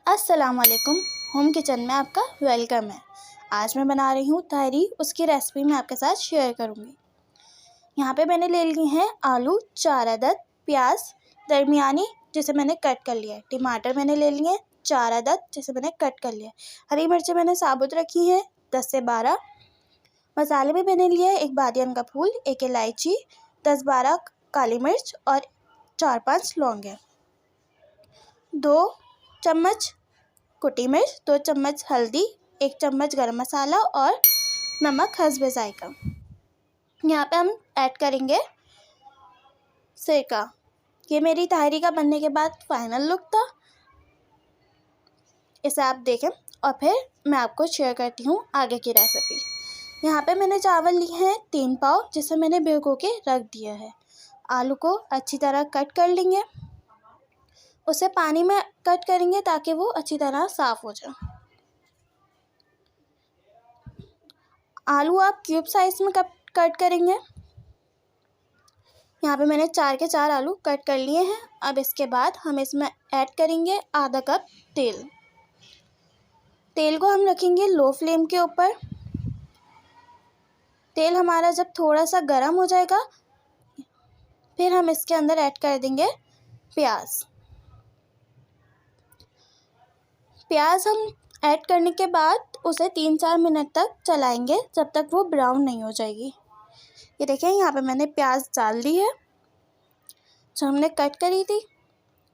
अस्सलाम वालेकुम। Home kitchen में आपका वेलकम है। आज मैं बना रही हूँ तहरी। उसकी रेसिपी मैं आपके साथ शेयर करूँगी। यहाँ पे मैंने ले लिए हैं आलू 4 अदद, प्याज दरमियानी जिसे मैंने कट कर लिया है, टमाटर मैंने ले लिए हैं 4 अदद जिसे मैंने कट कर लिया है, हरी मिर्चें मैंने साबुत रखी हैं 10 से 12। मसाले में मैंने लिए हैं 1 बादियान का फूल, 1 इलायची, 10-12 काली मिर्च और 4-5 लौंग है, 2 चम्मच कुटी मिर्च, 2 चम्मच हल्दी, 1 चम्मच गरम मसाला और नमक हस्बे जायका। यहाँ पे हम ऐड करेंगे सिरका। ये मेरी तहरी का बनने के बाद फाइनल लुक था। इसे आप देखें और फिर मैं आपको शेयर करती हूँ आगे की रेसिपी। यहाँ पे मैंने चावल लिए हैं 3 पाव जिसे मैंने भिगो के रख दिया है। आलू को अच्छी तरह कट कर लेंगे, उसे पानी में कट करेंगे ताकि वो अच्छी तरह साफ़ हो जाए। आलू आप क्यूब साइज़ में कट करेंगे। यहाँ पे मैंने 4 के 4 आलू कट कर लिए हैं। अब इसके बाद हम इसमें ऐड करेंगे आधा कप तेल। तेल को हम रखेंगे लो फ्लेम के ऊपर। तेल हमारा जब थोड़ा सा गर्म हो जाएगा फिर हम इसके अंदर ऐड कर देंगे प्याज। प्याज हम ऐड करने के बाद उसे 3-4 मिनट तक चलाएंगे जब तक वो ब्राउन नहीं हो जाएगी। ये देखें यहाँ पे मैंने प्याज डाल दी है जो हमने कट करी थी।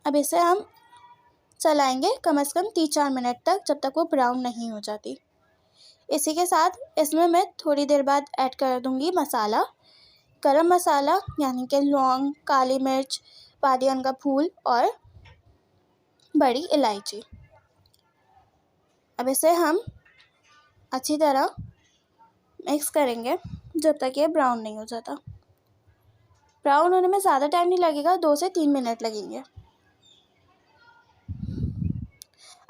अब इसे हम चलाएंगे कम से कम 3-4 मिनट तक जब तक वो ब्राउन नहीं हो जाती। इसी के साथ इसमें मैं थोड़ी देर बाद ऐड कर दूंगी मसाला, गरम मसाला यानी कि लौंग, काली मिर्च, बादियान का फूल और बड़ी इलायची। अब इसे हम अच्छी तरह मिक्स करेंगे जब तक ये ब्राउन नहीं हो जाता। ब्राउन होने में ज़्यादा टाइम नहीं लगेगा, 2 से 3 मिनट लगेंगे।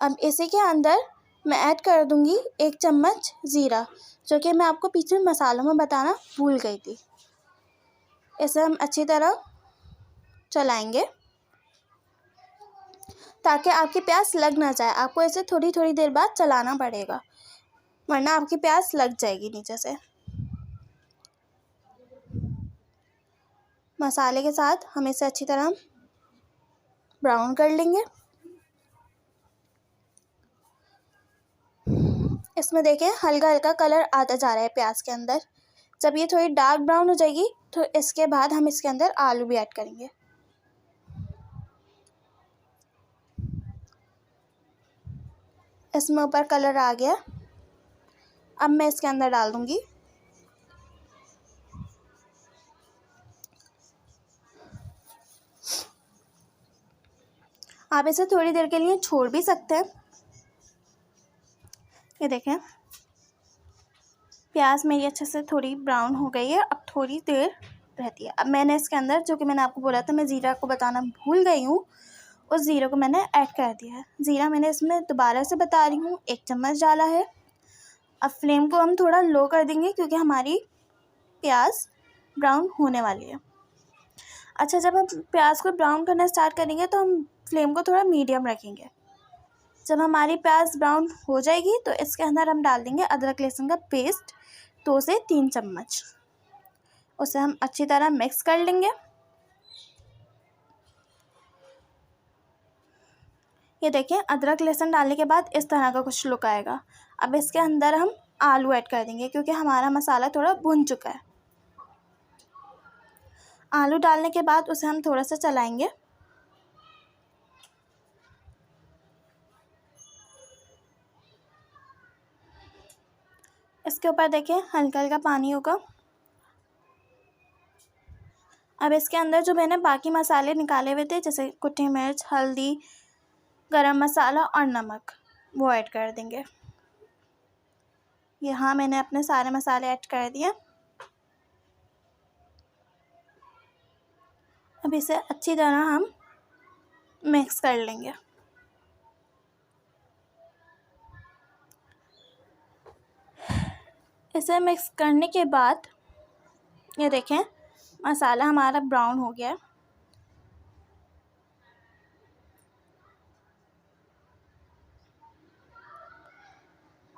अब इसी के अंदर मैं ऐड कर दूंगी 1 चम्मच ज़ीरा, जो कि मैं आपको पीछे मसालों में बताना भूल गई थी। इसे हम अच्छी तरह चलाएंगे ताकि आपकी प्याज लग ना जाए। आपको इसे थोड़ी थोड़ी देर बाद चलाना पड़ेगा वरना आपकी प्याज लग जाएगी नीचे से। मसाले के साथ हम इसे अच्छी तरह ब्राउन कर लेंगे। इसमें देखें हल्का हल्का कलर आता जा रहा है प्याज के अंदर। जब ये थोड़ी डार्क ब्राउन हो जाएगी तो इसके बाद हम इसके अंदर आलू भी ऐड करेंगे। इसमें ऊपर कलर आ गया। अब मैं इसके अंदर डाल दूंगी आप इसे थोड़ी देर के लिए छोड़ भी सकते हैं। ये देखें प्याज मेरी अच्छे से थोड़ी ब्राउन हो गई है। अब थोड़ी देर रहती है। अब मैंने इसके अंदर, जो कि मैंने आपको बोला था मैं ज़ीरा को बताना भूल गई हूँ, उस ज़ीरे को मैंने ऐड कर दिया है। ज़ीरा मैंने इसमें दोबारा से बता रही हूँ 1 चम्मच डाला है। अब फ्लेम को हम थोड़ा लो कर देंगे क्योंकि हमारी प्याज ब्राउन होने वाली है। अच्छा, जब हम प्याज को ब्राउन करना स्टार्ट करेंगे तो हम फ्लेम को थोड़ा मीडियम रखेंगे। जब हमारी प्याज ब्राउन हो जाएगी तो इसके अंदर हम डाल देंगे अदरक लहसुन का पेस्ट 2 से 3 चम्मच। उसे हम अच्छी तरह मिक्स कर लेंगे। ये देखें अदरक लहसुन डालने के बाद इस तरह का कुछ लुक आएगा। अब इसके अंदर हम आलू ऐड कर देंगे क्योंकि हमारा मसाला थोड़ा भुन चुका है। आलू डालने के बाद उसे हम थोड़ा सा चलाएंगे। इसके ऊपर देखें हल्का हल्का पानी होगा। अब इसके अंदर जो मैंने बाकी मसाले निकाले हुए थे जैसे कुटी मिर्च, हल्दी, गरम मसाला और नमक, वो ऐड कर देंगे। यहाँ मैंने अपने सारे मसाले ऐड कर दिए। अब इसे अच्छी तरह हम मिक्स कर लेंगे। इसे मिक्स करने के बाद ये देखें मसाला हमारा ब्राउन हो गया है।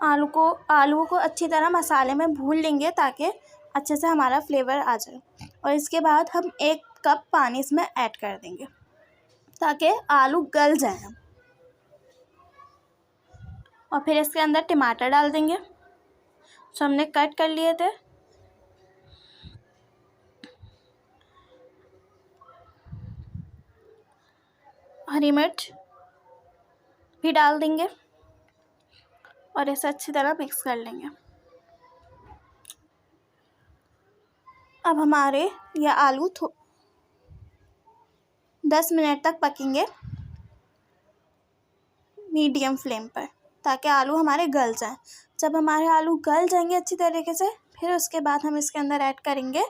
आलूओं को अच्छी तरह मसाले में भून लेंगे ताकि अच्छे से हमारा फ्लेवर आ जाए। और इसके बाद हम 1 कप पानी इसमें ऐड कर देंगे ताकि आलू गल जाएं। और फिर इसके अंदर टमाटर डाल देंगे जो हमने कट कर लिए थे। हरी मिर्च भी डाल देंगे और इसे अच्छी तरह मिक्स कर लेंगे। अब हमारे ये आलू 10 मिनट तक पकेंगे मीडियम फ्लेम पर ताकि आलू हमारे गल जाएं। जब हमारे आलू गल जाएंगे अच्छी तरीके से, फिर उसके बाद हम इसके अंदर ऐड करेंगे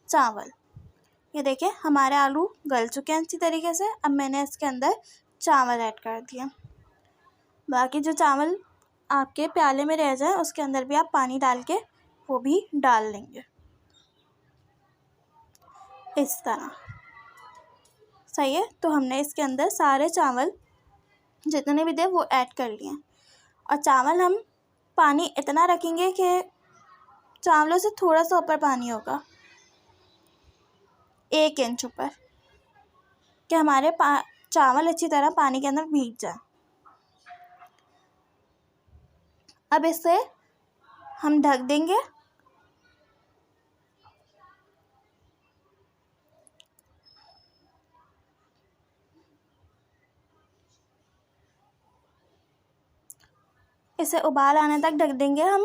चावल। ये देखिए हमारे आलू गल चुके हैं अच्छी तरीके से। अब मैंने इसके अंदर चावल ऐड कर दिया। बाकी जो चावल आपके प्याले में रह जाए उसके अंदर भी आप पानी डाल के वो भी डाल लेंगे इस तरह। सही है, तो हमने इसके अंदर सारे चावल जितने भी थे वो ऐड कर लिए। और चावल हम पानी इतना रखेंगे कि चावलों से थोड़ा सा ऊपर पानी होगा, 1 इंच ऊपर, कि हमारे चावल अच्छी तरह पानी के अंदर भीग जाए। अब इसे हम ढक देंगे। इसे उबाल आने तक ढक देंगे हम।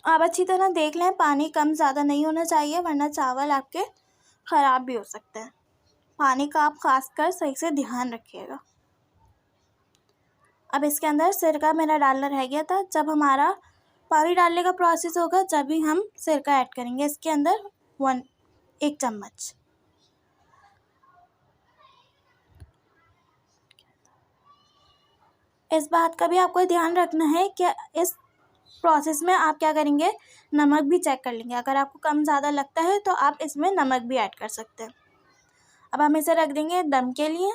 आप अच्छी तरह देख लें, पानी कम ज़्यादा नहीं होना चाहिए वरना चावल आपके ख़राब भी हो सकते हैं। पानी का आप खासकर सही से ध्यान रखिएगा। अब इसके अंदर सिरका मेरा डालना रह गया था। जब हमारा पानी डालने का प्रोसेस होगा जब भी हम सिरका ऐड करेंगे इसके अंदर 1 चम्मच। इस बात का भी आपको ध्यान रखना है कि इस प्रोसेस में आप क्या करेंगे, नमक भी चेक कर लेंगे। अगर आपको कम ज़्यादा लगता है तो आप इसमें नमक भी ऐड कर सकते हैं। अब हम इसे रख देंगे दम के लिए।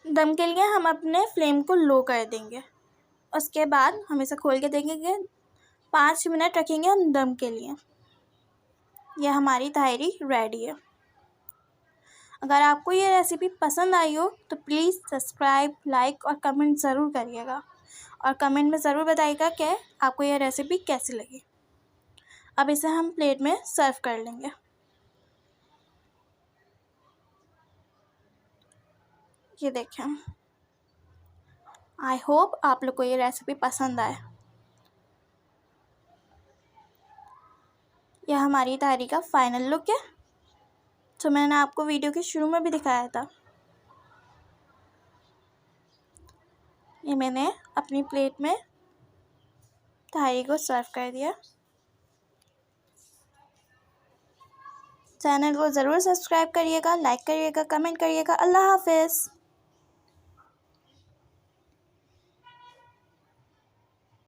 दम के लिए हम अपने फ्लेम को लो कर देंगे। उसके बाद हम इसे खोल के देखेंगे। 5 मिनट रखेंगे हम दम के लिए। यह हमारी ताहिरी रेडी है। अगर आपको ये रेसिपी पसंद आई हो तो प्लीज़ सब्सक्राइब, लाइक और कमेंट ज़रूर करिएगा। और कमेंट में ज़रूर बताइएगा कि आपको ये रेसिपी कैसी लगी। अब इसे हम प्लेट में सर्व कर लेंगे। ये देखें, आई होप आप लोग को ये रेसिपी पसंद आए। यह हमारी ताहिरी का फाइनल लुक है जो मैंने आपको वीडियो के शुरू में भी दिखाया था। ये मैंने अपनी प्लेट में ताहिरी को सर्व कर दिया। चैनल को ज़रूर सब्सक्राइब करिएगा, लाइक करिएगा, कमेंट करिएगा। अल्लाह हाफिज़।